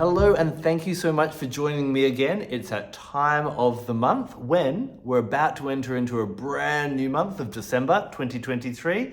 Hello and thank you so much for joining me again. It's that time of the month when we're about to enter into a brand new month of December 2023,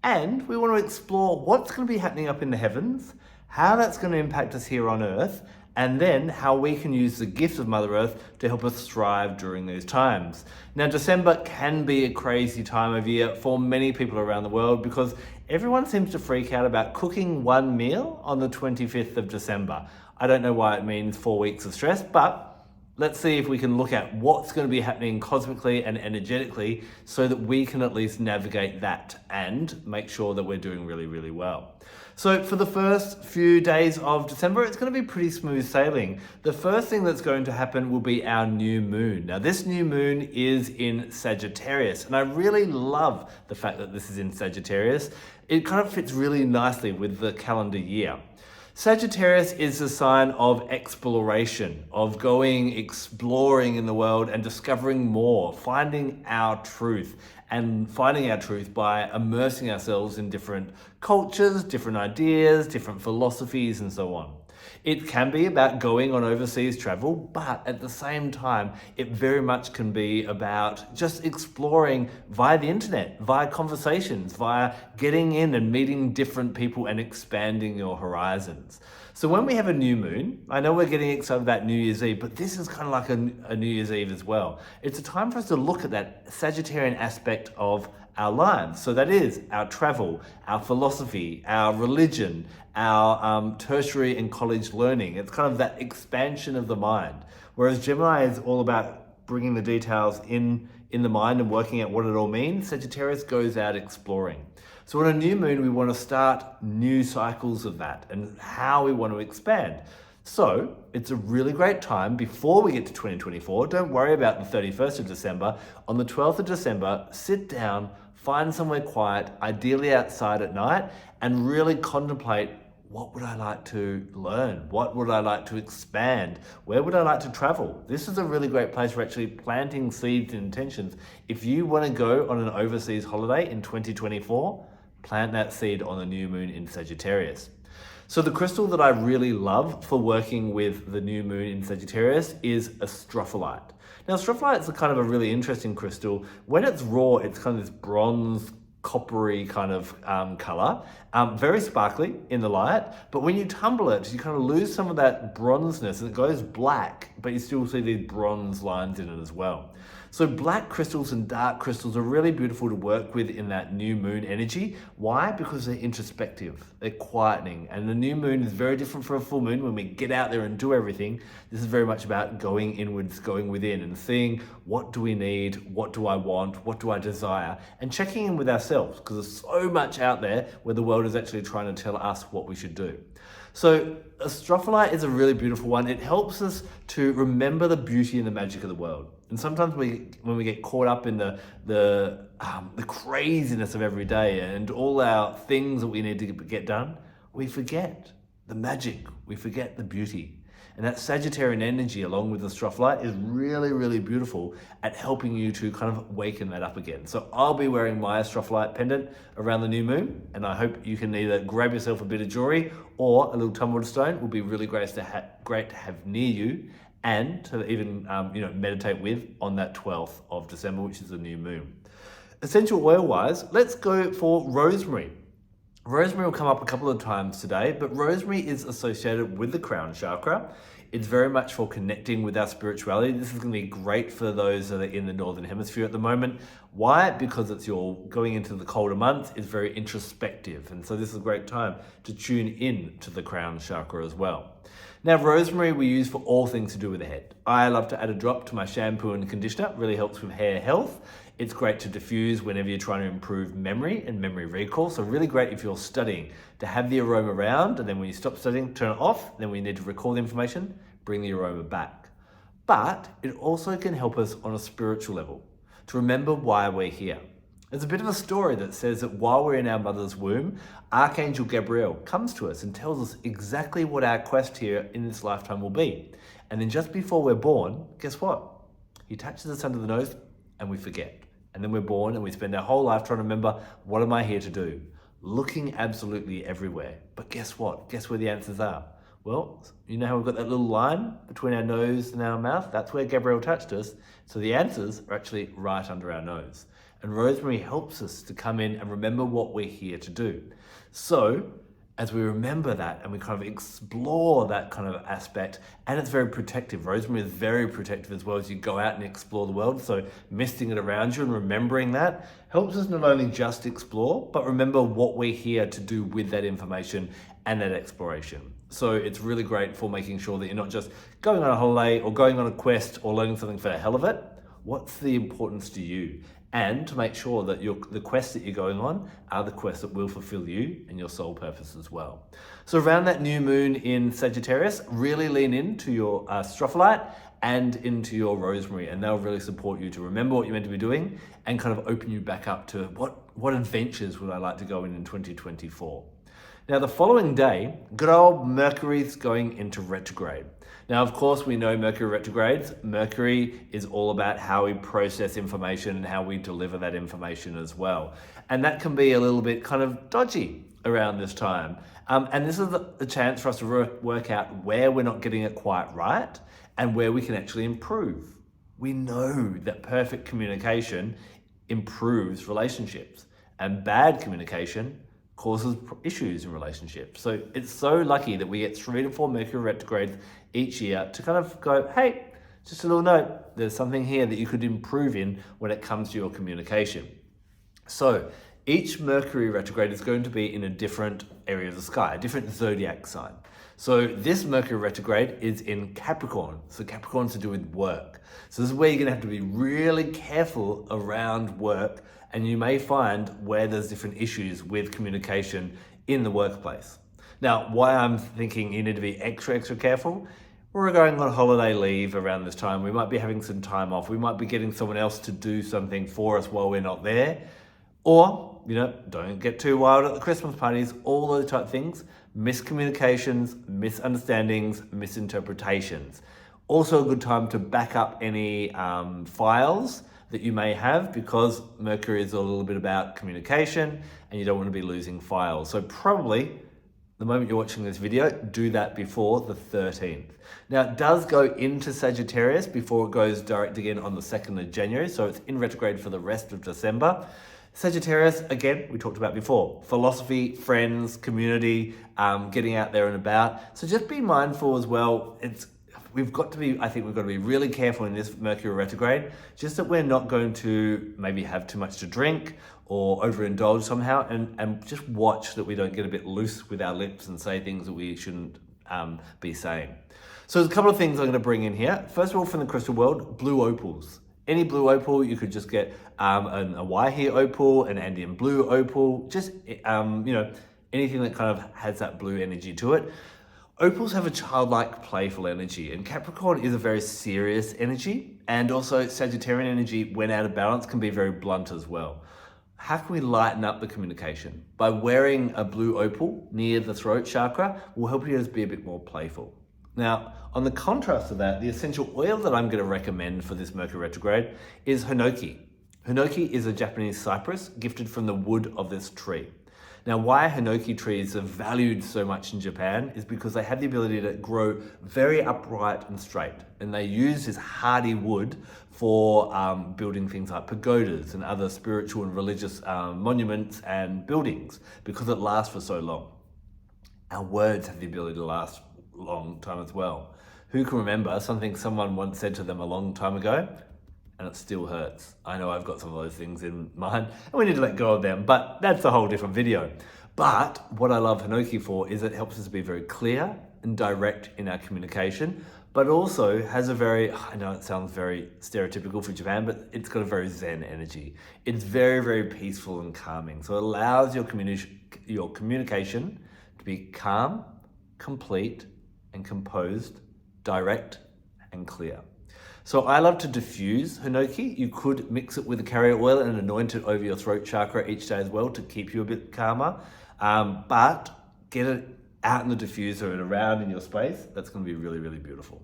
and we want to explore what's going to be happening up in the heavens, how that's going to impact us here on Earth, and then how we can use the gift of Mother Earth to help us thrive during these times. Now, December can be a crazy time of year for many people around the world because everyone seems to freak out about cooking one meal on the 25th of December. I don't know why it means 4 weeks of stress, but let's see if we can look at what's going to be happening cosmically and energetically so that we can at least navigate that and make sure that we're doing really, really well. So for the first few days of December, it's going to be pretty smooth sailing. The first thing that's going to happen will be our new moon. Now, this new moon is in Sagittarius, and I really love the fact that this is in Sagittarius. It kind of fits really nicely with the calendar year. Sagittarius is a sign of exploration, of going exploring in the world and discovering more, finding our truth, and finding our truth by immersing ourselves in different cultures, different ideas, different philosophies, and so on. It can be about going on overseas travel, but at the same time, it very much can be about just exploring via the internet, via conversations, via getting in and meeting different people and expanding your horizons. So when we have a new moon, I know we're getting excited about New Year's Eve, but this is kind of like a New Year's Eve as well. It's a time for us to look at that Sagittarian aspect of our lives. So that is our travel, our philosophy, our religion, our tertiary and college learning. It's kind of that expansion of the mind. Whereas Gemini is all about bringing the details in the mind and working out what it all means, Sagittarius goes out exploring. So on a new moon, we want to start new cycles of that and how we want to expand. So it's a really great time before we get to 2024. Don't worry about the 31st of December. On the 12th of December, sit down, find somewhere quiet, ideally outside at night, and really contemplate, what would I like to learn? What would I like to expand? Where would I like to travel? This is a really great place for actually planting seeds and intentions. If you want to go on an overseas holiday in 2024, plant that seed on the new moon in Sagittarius. So the crystal that I really love for working with the new moon in Sagittarius is Astrophyllite. Now, Astrophyllite is a kind of a really interesting crystal. When it's raw, it's kind of this bronze, coppery kind of color, very sparkly in the light, but when you tumble it, you kind of lose some of that bronzeness and it goes black, but you still see these bronze lines in it as well. So black crystals and dark crystals are really beautiful to work with in that new moon energy. Why? Because they're introspective, they're quietening, and the new moon is very different from a full moon. When we get out there and do everything, this is very much about going inwards, going within and seeing what do we need, what do I want, what do I desire, and checking in with ourselves, because there's so much out there where the world is actually trying to tell us what we should do. So Astrophyllite is a really beautiful one. It helps us to remember the beauty and the magic of the world. And sometimes when we get caught up in the craziness of every day and all our things that we need to get done, we forget the magic, we forget the beauty. And that Sagittarian energy along with the Astrophyllite is really, really beautiful at helping you to kind of waken that up again. So I'll be wearing my Astrophyllite pendant around the new moon, and I hope you can either grab yourself a bit of jewelry or a little tumbled stone. Will be really great to have near you and to even meditate with on that 12th of December, which is the new moon. Essential oil wise, let's go for rosemary. Rosemary will come up a couple of times today, but rosemary is associated with the crown chakra. It's very much for connecting with our spirituality. This is going to be great for those that are in the Northern Hemisphere at the moment. Why? Because it's going into the colder months. It's very introspective. And so this is a great time to tune in to the crown chakra as well. Now, rosemary we use for all things to do with the head. I love to add a drop to my shampoo and conditioner. It really helps with hair health. It's great to diffuse whenever you're trying to improve memory and memory recall. So really great if you're studying to have the aroma around, and then when you stop studying, turn it off. Then when you need to recall the information, bring the aroma back. But it also can help us on a spiritual level to remember why we're here. There's a bit of a story that says that while we're in our mother's womb, Archangel Gabriel comes to us and tells us exactly what our quest here in this lifetime will be. And then just before we're born, guess what? He touches us under the nose and we forget. And then we're born and we spend our whole life trying to remember, what am I here to do? Looking absolutely everywhere. But guess what? Guess where the answers are? Well, you know how we've got that little line between our nose and our mouth? That's where Gabrielle touched us. So the answers are actually right under our nose. And Rosemary helps us to come in and remember what we're here to do. So as we remember that and we kind of explore that kind of aspect, and it's very protective. Rosemary is very protective as well as you go out and explore the world. So misting it around you and remembering that helps us not only just explore, but remember what we're here to do with that information and that exploration. So it's really great for making sure that you're not just going on a holiday or going on a quest or learning something for the hell of it. What's the importance to you? And to make sure that the quests that you're going on are the quests that will fulfill you and your soul purpose as well. So around that new moon in Sagittarius, really lean into your Astrophyllite and into your Rosemary, and they'll really support you to remember what you're meant to be doing and kind of open you back up to what adventures would I like to go in 2024. Now the following day, good old Mercury's going into retrograde. Now, of course, we know Mercury retrogrades. Mercury is all about how we process information and how we deliver that information as well. And that can be a little bit kind of dodgy around this time. And this is the chance for us to work out where we're not getting it quite right and where we can actually improve. We know that perfect communication improves relationships, and bad communication causes issues in relationships. So it's so lucky that we get 3 to 4 Mercury retrogrades each year to kind of go, hey, just a little note, there's something here that you could improve in when it comes to your communication. So each Mercury retrograde is going to be in a different area of the sky, a different zodiac sign. So this Mercury retrograde is in Capricorn. So Capricorn's to do with work. So this is where you're gonna have to be really careful around work, and you may find where there's different issues with communication in the workplace. Now, why I'm thinking you need to be extra careful, we're going on holiday leave around this time. We might be having some time off. We might be getting someone else to do something for us while we're not there. Or, don't get too wild at the Christmas parties, all those type of things. Miscommunications, misunderstandings, misinterpretations. Also a good time to back up any files that you may have, because Mercury is a little bit about communication and you don't want to be losing files. So probably the moment you're watching this video, do that before the 13th. Now it does go into Sagittarius before it goes direct again on the 2nd of January. So it's in retrograde for the rest of December. Sagittarius, again, we talked about before, philosophy, friends, community, getting out there and about. So just be mindful as well. We've got to be really careful in this Mercury retrograde, just that we're not going to maybe have too much to drink or overindulge somehow, and just watch that we don't get a bit loose with our lips and say things that we shouldn't be saying. So there's a couple of things I'm going to bring in here. First of all, from the crystal world, blue opals. Any blue opal, you could just get a Waihi opal, an Andean blue opal, just anything that kind of has that blue energy to it. Opals have a childlike, playful energy, and Capricorn is a very serious energy, and also Sagittarian energy, when out of balance, can be very blunt as well. How can we lighten up the communication? By wearing a blue opal near the throat chakra will help you to be a bit more playful. Now, on the contrast to that, the essential oil that I'm going to recommend for this Mercury retrograde is Hinoki. Hinoki is a Japanese cypress gifted from the wood of this tree. Now, why Hinoki trees are valued so much in Japan is because they have the ability to grow very upright and straight. And they use this hardy wood for building things like pagodas and other spiritual and religious monuments and buildings, because it lasts for so long. Our words have the ability to last a long time as well. Who can remember something someone once said to them a long time ago? And it still hurts. I know I've got some of those things in mind, and we need to let go of them, but that's a whole different video. But what I love Hinoki for is it helps us to be very clear and direct in our communication, but also has I know it sounds very stereotypical for Japan, but it's got a very Zen energy. It's very, very peaceful and calming. So it allows your communication to be calm, complete, and composed, direct, and clear. So I love to diffuse Hinoki. You could mix it with a carrier oil and anoint it over your throat chakra each day as well to keep you a bit calmer. But get it out in the diffuser and around in your space. That's going to be really, really beautiful.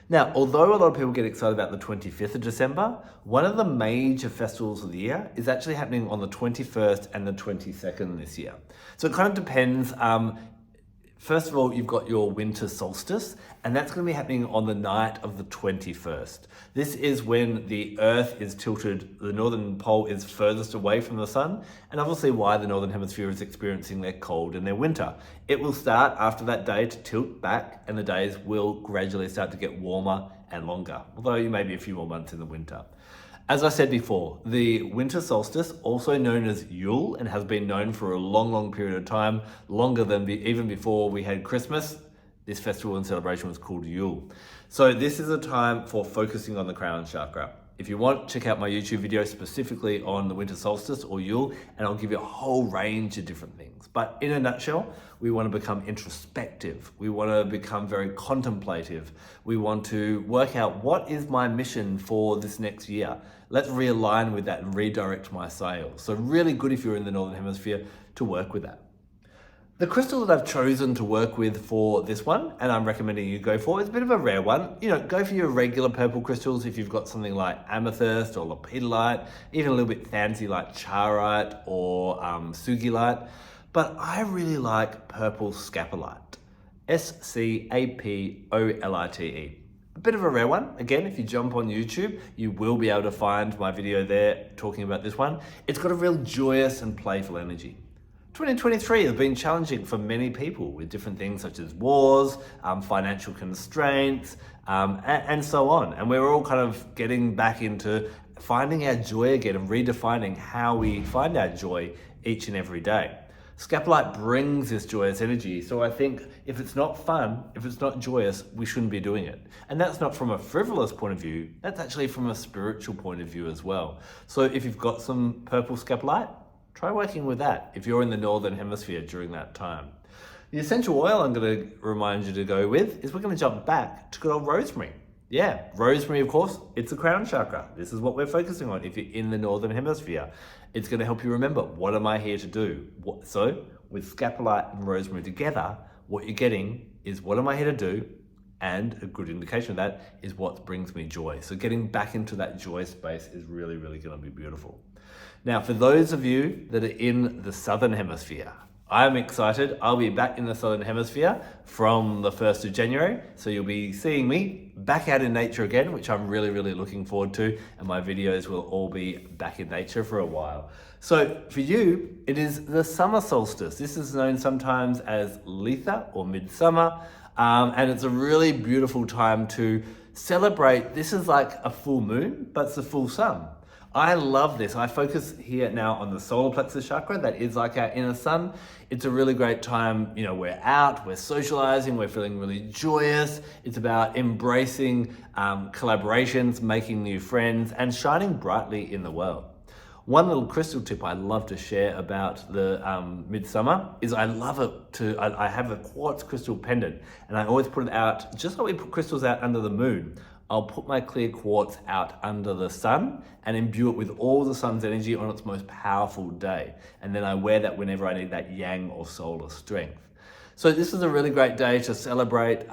Now, although a lot of people get excited about the 25th of December, one of the major festivals of the year is actually happening on the 21st and the 22nd this year. So it kind of depends. First of all, you've got your winter solstice, and that's going to be happening on the night of the 21st. This is when the Earth is tilted, the northern pole is furthest away from the sun, and obviously why the northern hemisphere is experiencing their cold and their winter. It will start after that day to tilt back, and the days will gradually start to get warmer and longer, although you may be a few more months in the winter. As I said before, the winter solstice, also known as Yule, and has been known for a long, long period of time, longer than even before we had Christmas. This festival and celebration was called Yule. So this is a time for focusing on the crown chakra. If you want, check out my YouTube video specifically on the winter solstice or Yule, and I'll give you a whole range of different things. But in a nutshell, we want to become introspective. We want to become very contemplative. We want to work out, what is my mission for this next year? Let's realign with that and redirect my sails. So really good if you're in the Northern Hemisphere to work with that. The crystal that I've chosen to work with for this one, and I'm recommending you go for, is a bit of a rare one. Go for your regular purple crystals if you've got something like amethyst or lepidolite, even a little bit fancy like charoite or sugilite. But I really like purple scapolite, Scapolite. A bit of a rare one. Again, if you jump on YouTube, you will be able to find my video there talking about this one. It's got a real joyous and playful energy. 2023 has been challenging for many people with different things such as wars, financial constraints, and so on. And we're all kind of getting back into finding our joy again and redefining how we find our joy each and every day. Scapolite brings this joyous energy, so I think if it's not fun, if it's not joyous, we shouldn't be doing it. And that's not from a frivolous point of view, that's actually from a spiritual point of view as well. So if you've got some purple scapolite, try working with that if you're in the Northern Hemisphere during that time. The essential oil I'm going to remind you to go with is we're going to jump back to good old rosemary. Yeah, rosemary, of course, it's a crown chakra. This is what we're focusing on if you're in the Northern Hemisphere. It's going to help you remember, what am I here to do? So with scapolite and rosemary together, what you're getting is, what am I here to do? And a good indication of that is what brings me joy. So getting back into that joy space is really, really going to be beautiful. Now, for those of you that are in the Southern Hemisphere, I'm excited. I'll be back in the Southern Hemisphere from the 1st of January. So you'll be seeing me back out in nature again, which I'm really, really looking forward to. And my videos will all be back in nature for a while. So for you, it is the summer solstice. This is known sometimes as Letha or Midsummer. And it's a really beautiful time to celebrate. This is like a full moon, but it's the full sun. I love this. I focus here now on the solar plexus chakra. That is like our inner sun. It's a really great time. We're out, we're socializing, we're feeling really joyous. It's about embracing collaborations, making new friends, and shining brightly in the world. One little crystal tip I love to share about the Midsummer is I love it I have a quartz crystal pendant, and I always put it out, just like we put crystals out under the moon. I'll put my clear quartz out under the sun and imbue it with all the sun's energy on its most powerful day. And then I wear that whenever I need that yang or solar strength. So this is a really great day to celebrate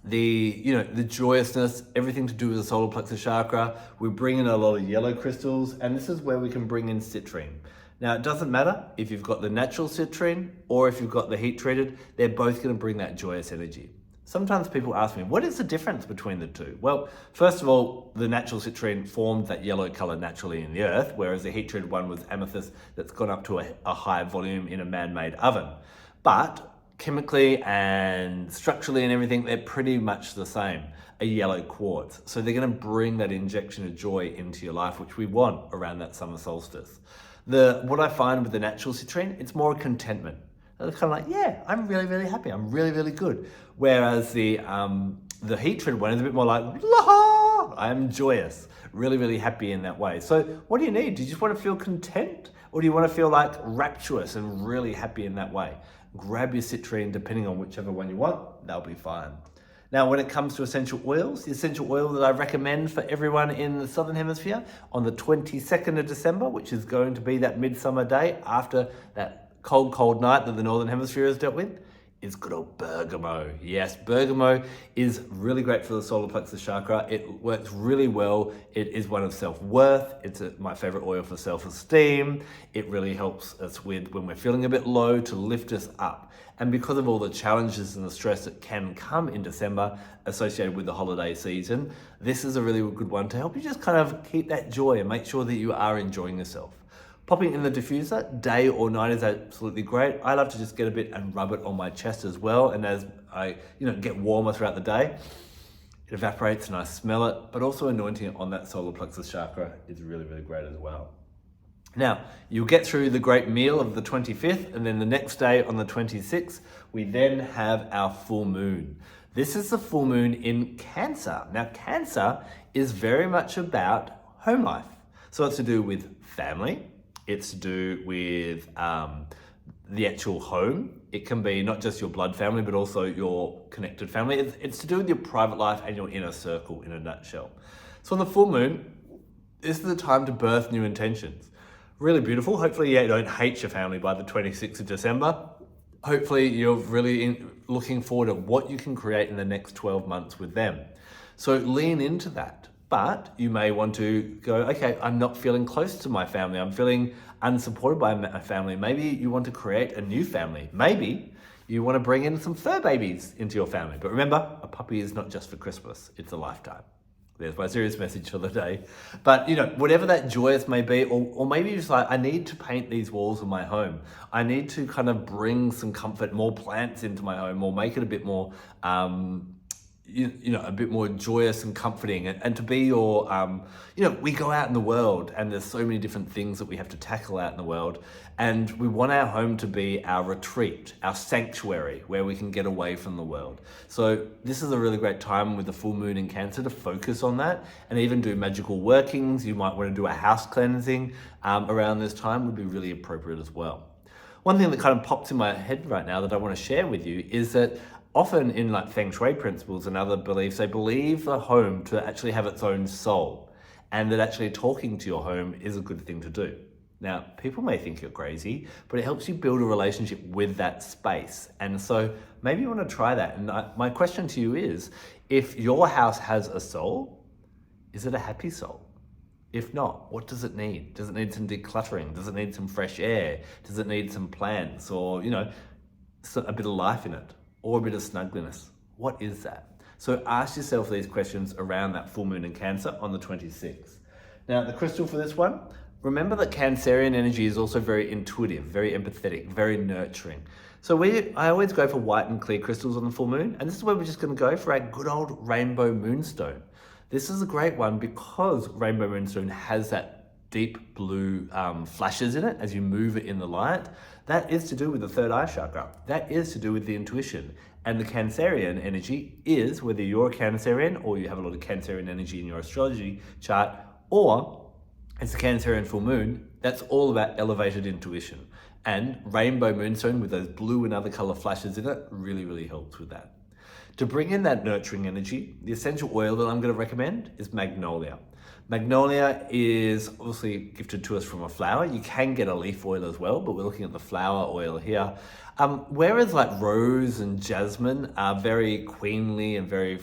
the joyousness, everything to do with the solar plexus chakra. We bring in a lot of yellow crystals, and this is where we can bring in citrine. Now, it doesn't matter if you've got the natural citrine or if you've got the heat treated, they're both going to bring that joyous energy. Sometimes people ask me, what is the difference between the two? Well, first of all, the natural citrine formed that yellow color naturally in the earth, whereas the heat-treated one was amethyst that's gone up to a high volume in a man-made oven. But chemically and structurally and everything, they're pretty much the same, a yellow quartz. So they're going to bring that injection of joy into your life, which we want around that summer solstice. What I find with the natural citrine, it's more contentment. It's kind of like, yeah, I'm really, really happy. I'm really, really good. Whereas the heat-treated one is a bit more like, la, I'm joyous, really, really happy in that way. So what do you need? Do you just want to feel content? Or do you want to feel like rapturous and really happy in that way? Grab your citrine, depending on whichever one you want, they'll be fine. Now, when it comes to essential oils, the essential oil that I recommend for everyone in the Southern Hemisphere on the 22nd of December, which is going to be that midsummer day after that cold, cold night that the Northern Hemisphere has dealt with, is good old Bergamot. Yes, Bergamot is really great for the solar plexus chakra. It works really well. It is one of self-worth. It's my favorite oil for self-esteem. It really helps us with when we're feeling a bit low to lift us up. And because of all the challenges and the stress that can come in December associated with the holiday season, this is a really good one to help you just kind of keep that joy and make sure that you are enjoying yourself. Popping in the diffuser, day or night, is absolutely great. I love to just get a bit and rub it on my chest as well. And as I get warmer throughout the day, it evaporates and I smell it, but also anointing it on that solar plexus chakra is really, really great as well. Now, you'll get through the great meal of the 25th, and then the next day on the 26th, we then have our full moon. This is the full moon in Cancer. Now, Cancer is very much about home life. So it's to do with family. It's to do with the actual home. It can be not just your blood family, but also your connected family. It's to do with your private life and your inner circle in a nutshell. So on the full moon, this is the time to birth new intentions. Really beautiful. Hopefully you don't hate your family by the 26th of December. Hopefully you're really looking forward to what you can create in the next 12 months with them. So lean into that. But you may want to go, okay, I'm not feeling close to my family. I'm feeling unsupported by my family. Maybe you want to create a new family. Maybe you want to bring in some fur babies into your family. But remember, a puppy is not just for Christmas. It's a lifetime. There's my serious message for the day. But whatever that joyous may be, or maybe you're just like, I need to paint these walls of my home. I need to kind of bring some comfort, more plants into my home, or make it a bit more a bit more joyous and comforting, and to be your, we go out in the world and there's so many different things that we have to tackle out in the world, and we want our home to be our retreat, our sanctuary, where we can get away from the world. So this is a really great time with the full moon in Cancer to focus on that and even do magical workings. You might want to do a house cleansing around this time, would be really appropriate as well. One thing that kind of pops in my head right now that I want to share with you is that often in like Feng Shui principles and other beliefs, they believe the home to actually have its own soul, and that actually talking to your home is a good thing to do. Now, people may think you're crazy, but it helps you build a relationship with that space. And so maybe you want to try that. And my question to you is, if your house has a soul, is it a happy soul? If not, what does it need? Does it need some decluttering? Does it need some fresh air? Does it need some plants, or, a bit of life in it? Or a bit of snuggliness? What is that? So ask yourself these questions around that full moon in Cancer on the 26th. Now, the crystal for this one, remember that Cancerian energy is also very intuitive, very empathetic, very nurturing. So I always go for white and clear crystals on the full moon, and this is where we're just going to go for our good old rainbow moonstone. This is a great one because rainbow moonstone has that deep blue flashes in it as you move it in the light. That is to do with the third eye chakra. That is to do with the intuition. And the Cancerian energy is, whether you're a Cancerian or you have a lot of Cancerian energy in your astrology chart, or it's the Cancerian full moon, that's all about elevated intuition. And rainbow moonstone with those blue and other color flashes in it really, really helps with that. To bring in that nurturing energy, the essential oil that I'm going to recommend is Magnolia. Magnolia is obviously gifted to us from a flower. You can get a leaf oil as well, but we're looking at the flower oil here. Whereas like rose and jasmine are very queenly and very,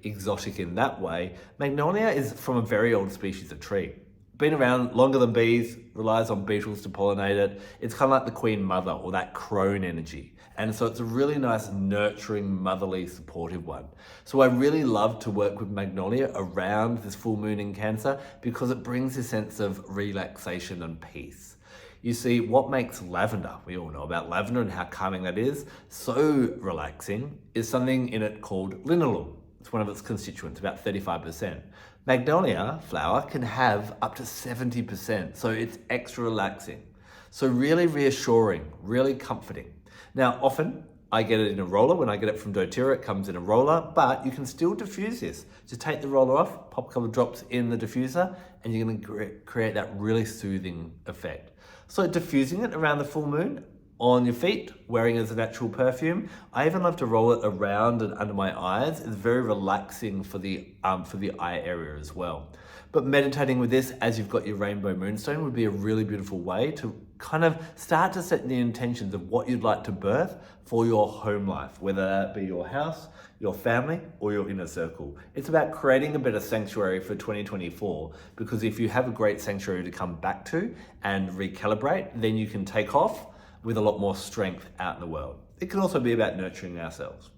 exotic in that way, Magnolia is from a very old species of tree. Been around longer than bees, relies on beetles to pollinate it. It's kind of like the queen mother or that crone energy. And so it's a really nice, nurturing, motherly, supportive one. So I really love to work with Magnolia around this full moon in Cancer because it brings a sense of relaxation and peace. You see, what makes lavender, we all know about lavender and how calming that is, so relaxing, is something in it called linalool. It's one of its constituents, about 35%. Magnolia flower can have up to 70%, so it's extra relaxing. So really reassuring, really comforting. Now, often I get it in a roller. When I get it from doTERRA, it comes in a roller, but you can still diffuse this. Just take the roller off, pop a couple of drops in the diffuser, and you're going to create that really soothing effect. So diffusing it around the full moon, on your feet, wearing as a natural perfume. I even love to roll it around and under my eyes. It's very relaxing for the eye area as well. But meditating with this as you've got your rainbow moonstone would be a really beautiful way to kind of start to set the intentions of what you'd like to birth for your home life, whether that be your house, your family, or your inner circle. It's about creating a better sanctuary for 2024, because if you have a great sanctuary to come back to and recalibrate, then you can take off with a lot more strength out in the world. It can also be about nurturing ourselves.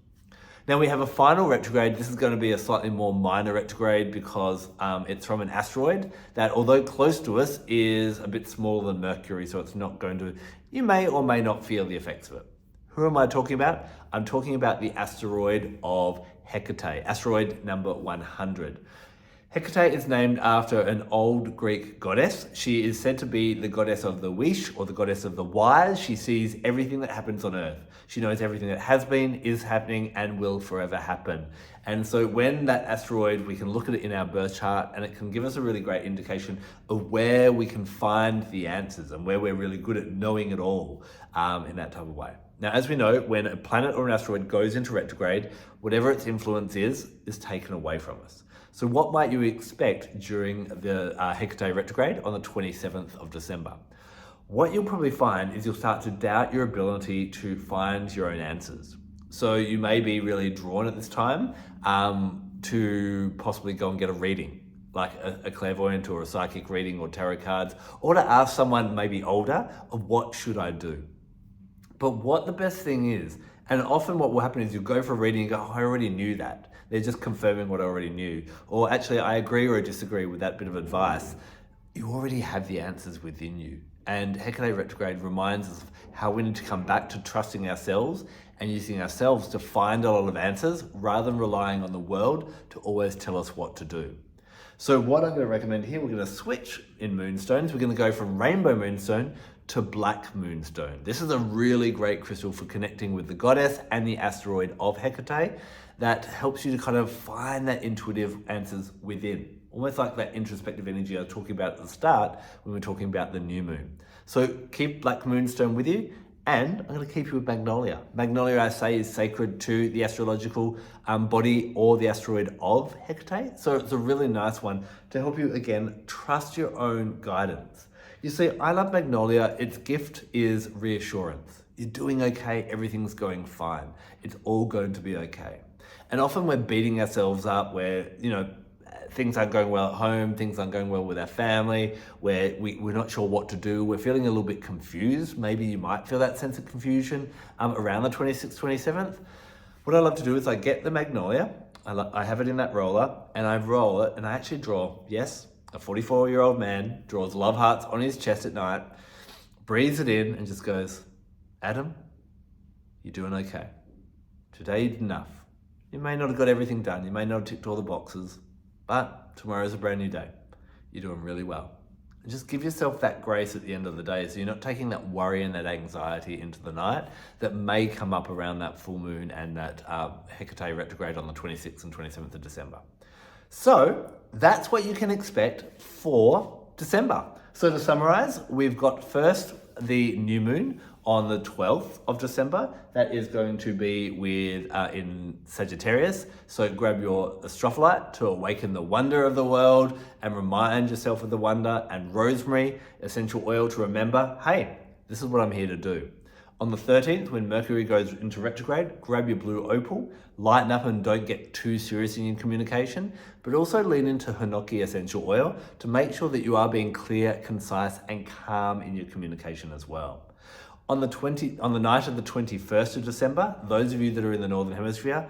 Now we have a final retrograde. This is going to be a slightly more minor retrograde because it's from an asteroid that, although close to us, is a bit smaller than Mercury, so it's not going to, you may or may not feel the effects of it. Who am I talking about? I'm talking about the asteroid of Hecate, asteroid number 100. Hecate is named after an old Greek goddess. She is said to be the goddess of the wish, or the goddess of the wise. She sees everything that happens on Earth. She knows everything that has been, is happening, and will forever happen. And so when that asteroid, we can look at it in our birth chart, and it can give us a really great indication of where we can find the answers and where we're really good at knowing it all in that type of way. Now, as we know, when a planet or an asteroid goes into retrograde, whatever its influence is taken away from us. So what might you expect during the Hecate retrograde on the 27th of December? What you'll probably find is you'll start to doubt your ability to find your own answers. So you may be really drawn at this time to possibly go and get a reading, like a clairvoyant or a psychic reading or tarot cards, or to ask someone maybe older of what should I do. But what the best thing is, and often what will happen is you'll go for a reading and go, oh, I already knew that. They're just confirming what I already knew. Or actually, I agree or disagree with that bit of advice. You already have the answers within you. And Hecate retrograde reminds us of how we need to come back to trusting ourselves and using ourselves to find a lot of answers rather than relying on the world to always tell us what to do. So what I'm going to recommend here, we're going to switch in moonstones. We're going to go from rainbow moonstone to black moonstone. This is a really great crystal for connecting with the goddess and the asteroid of Hecate that helps you to kind of find that intuitive answers within. Almost like that introspective energy I was talking about at the start when we were talking about the new moon. So keep black moonstone with you, and I'm going to keep you with Magnolia. Magnolia, I say, is sacred to the astrological body or the asteroid of Hecate. So it's a really nice one to help you, again, trust your own guidance. You see, I love Magnolia. Its gift is reassurance. You're doing okay. Everything's going fine. It's all going to be okay. And often we're beating ourselves up where, things aren't going well at home, things aren't going well with our family, where we're not sure what to do, we're feeling a little bit confused. Maybe you might feel that sense of confusion around the 26th, 27th. What I love to do is I get the Magnolia, I have it in that roller, and I roll it, and I actually draw, yes, a 44-year-old man draws love hearts on his chest at night, breathes it in, and just goes, Adam, you're doing okay. Today you did enough. You may not have got everything done, you may not have ticked all the boxes, but tomorrow's a brand new day. You're doing really well. And just give yourself that grace at the end of the day so you're not taking that worry and that anxiety into the night that may come up around that full moon and that Hecate retrograde on the 26th and 27th of December. So that's what you can expect for December. So to summarize, we've got first the new moon on the 12th of December. That is going to be in Sagittarius. So grab your Astrophyllite to awaken the wonder of the world and remind yourself of the wonder, and Rosemary essential oil to remember, hey, this is what I'm here to do. On the 13th, when Mercury goes into retrograde, grab your blue opal, lighten up and don't get too serious in your communication, but also lean into Hinoki essential oil to make sure that you are being clear, concise, and calm in your communication as well. On the night of the 21st of December, those of you that are in the Northern Hemisphere,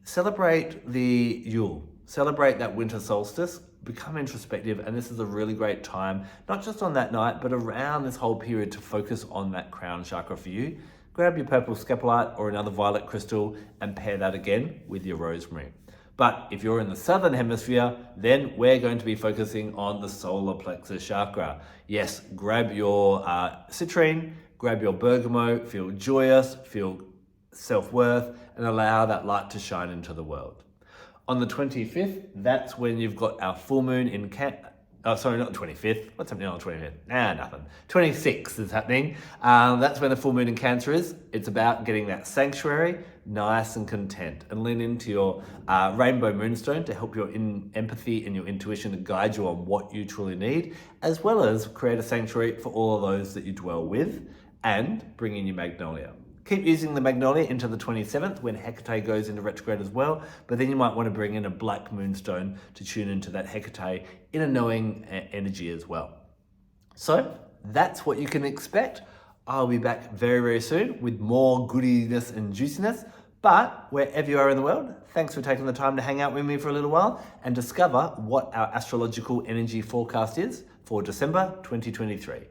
celebrate the Yule, celebrate that winter solstice, become introspective, and this is a really great time, not just on that night, but around this whole period to focus on that crown chakra for you. Grab your purple Scapolite or another violet crystal and pair that again with your rosemary. But if you're in the Southern Hemisphere, then we're going to be focusing on the solar plexus chakra. Yes, grab your Citrine, grab your Bergamot, feel joyous, feel self-worth, and allow that light to shine into the world. On the 25th, that's when you've got our full moon in Oh, sorry, not the 25th. What's happening on the 25th? Nothing. 26th is happening. That's when the full moon in Cancer is. It's about getting that sanctuary, nice and content, and lean into your rainbow moonstone to help your empathy and your intuition to guide you on what you truly need, as well as create a sanctuary for all of those that you dwell with, and bring in your Magnolia. Keep using the Magnolia into the 27th when Hecate goes into retrograde as well, but then you might want to bring in a black moonstone to tune into that Hecate inner knowing energy as well. So that's what you can expect. I'll be back very, very soon with more goodiness and juiciness. But wherever you are in the world, thanks for taking the time to hang out with me for a little while and discover what our astrological energy forecast is for December 2023.